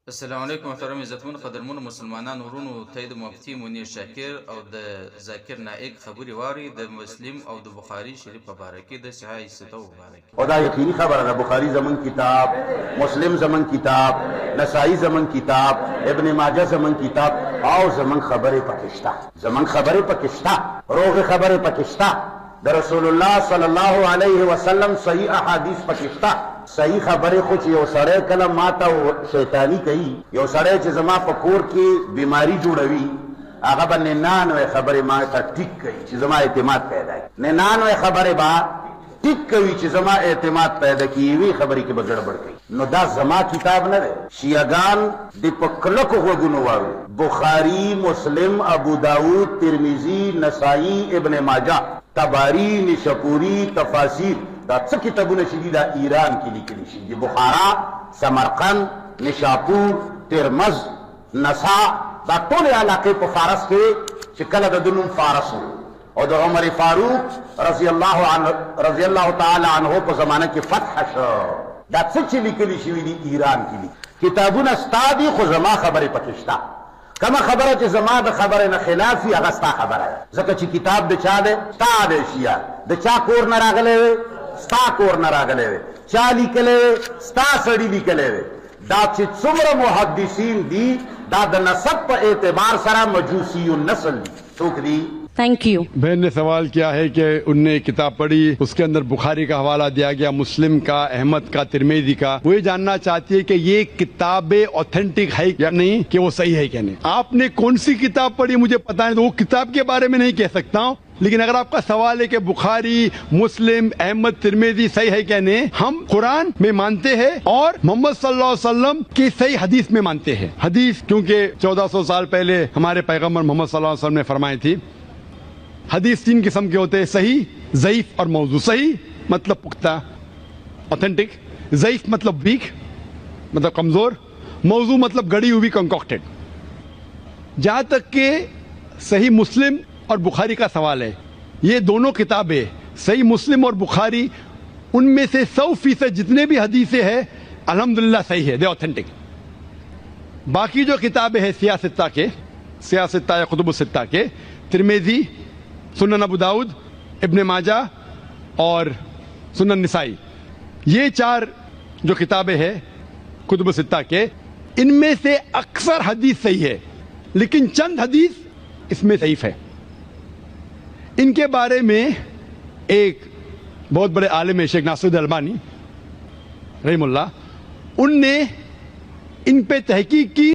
السلام علیکم محترم عزتمن قدرمن مسلمانان ورونو ته د مفتی منیر شاکر او د ذاکر نائک خبري واري د مسلم او د بخاری شریف په باره کې د صحیح ستو مبارک او دا یقیني خبره ده بخاری زمون کتاب، مسلم زمون کتاب، نسائی زمون کتاب، ابن ماجه زمون کتاب او زمون خبره پکشتا، زمون خبره پکشتا، روغ خبره پکشتا، د رسول الله صلی الله علیه وسلم صحیح احادیث پکشتا. صحیح خبره خو چې یو سړی کله ماته شیطانی کوي، یو سړی چې زما په کور کې بیماری جوړوي، هغه به 99 خبرې ما ته ټیک کوي چې زما اعتماد پیدا کړي. 99 خبرې به ټیک کوي چې زما اعتماد پیدا کړي، یوې خبرې کې به ګډوډ کوي. نو دا زما کتاب نه دی. شیعهګان د په کلکو غوږونو واوري. بخاري، مسلم، ابو داود، ترمذي، نسائی، ابن ماجه، تباری، نشپوری، تفاسیر، دا څه کتابونه چې دي دا ایران کې لیکلي شي دي. بخارا، سمرقند، نشاپور، ترمز، نسا، دا ټول علاقې په فارس کې چې کله د نوم فارس او د عمر فاروق رضی الله تعالی عنه په زمانه کې فتح شو. دا څه چې لیکلي شوي دي ایران کې دي. کتابونه ستا دي خو زما خبرې پکې شته. کما خبره چې زما د خبره نه خلاف وي هغه ستا خبره ده، ځکه چې کتاب د چا دی؟ ستا دی. شیعه د چا کور نه راغلی وی؟ ستا کور نه راغلی وی. چا لیکلی وی؟ ستا سړي لیکلی وی. دا چې څومره محدثین دي دا د نسب په اعتبار سره مجوسی النسل دي. څوک دي؟ Thank you. बहन ने सवाल किया है कि उनने किताब पढ़ी, उसके अंदर बुखारी का हवाला दिया गया, मुस्लिम का, अहमद का, तिरमिजी का। वो ये जानना चाहती है कि ये किताबें ऑथेंटिक है या नहीं, कि वो सही है क्या नहीं। आपने कौन सी किताब पढ़ी मुझे पता नहीं, तो वो किताब के बारे में नहीं कह सकता हूँ, लेकिन अगर आपका सवाल है कि बुखारी, मुस्लिम, अहमद, तिरमिजी सही है क्या नहीं, हम कुरान में मानते हैं और मोहम्मद सल्लल्लाहु अलैहि वसल्लम की सही हदीस में मानते हैं। हदीस क्योंकि 1400 साल पहले हमारे पैगम्बर मोहम्मद सल्लल्लाहु अलैहि वसल्लम ने फरमाई थी। हदीस 3 किस्म के होते हैं, सही, ज़ईफ और मौजू। सही मतलब पुख्ता, ऑथेंटिक। ज़ईफ मतलब वीक, मतलब कमजोर। मौजू मतलब गड़ी हुई, कंकॉक्टेड। जहां तक के सही मुस्लिम और बुखारी का सवाल है, ये दोनों किताबें सही मुस्लिम और बुखारी, उनमें से 100% जितने भी हदीसें हैं अल्हम्दुलिल्लाह सही है, दे ऑथेंटिक। बाकी जो किताबें हैं सियासत्ता या कुतुब सित्ता के, तिरमिजी, सुनन अबू दाऊद, इब्न माजा और सुनन निसाई, ये 4 जो किताबें हैं कुतुब सित्ता के, इनमें से अक्सर हदीस सही है, लेकिन चंद हदीस इसमें ज़ईफ है। इनके बारे में एक बहुत बड़े आलिम शेख नासिरुद्दीन अल्बानी रहमतुल्लाह, उनने इन पे तहकीक की।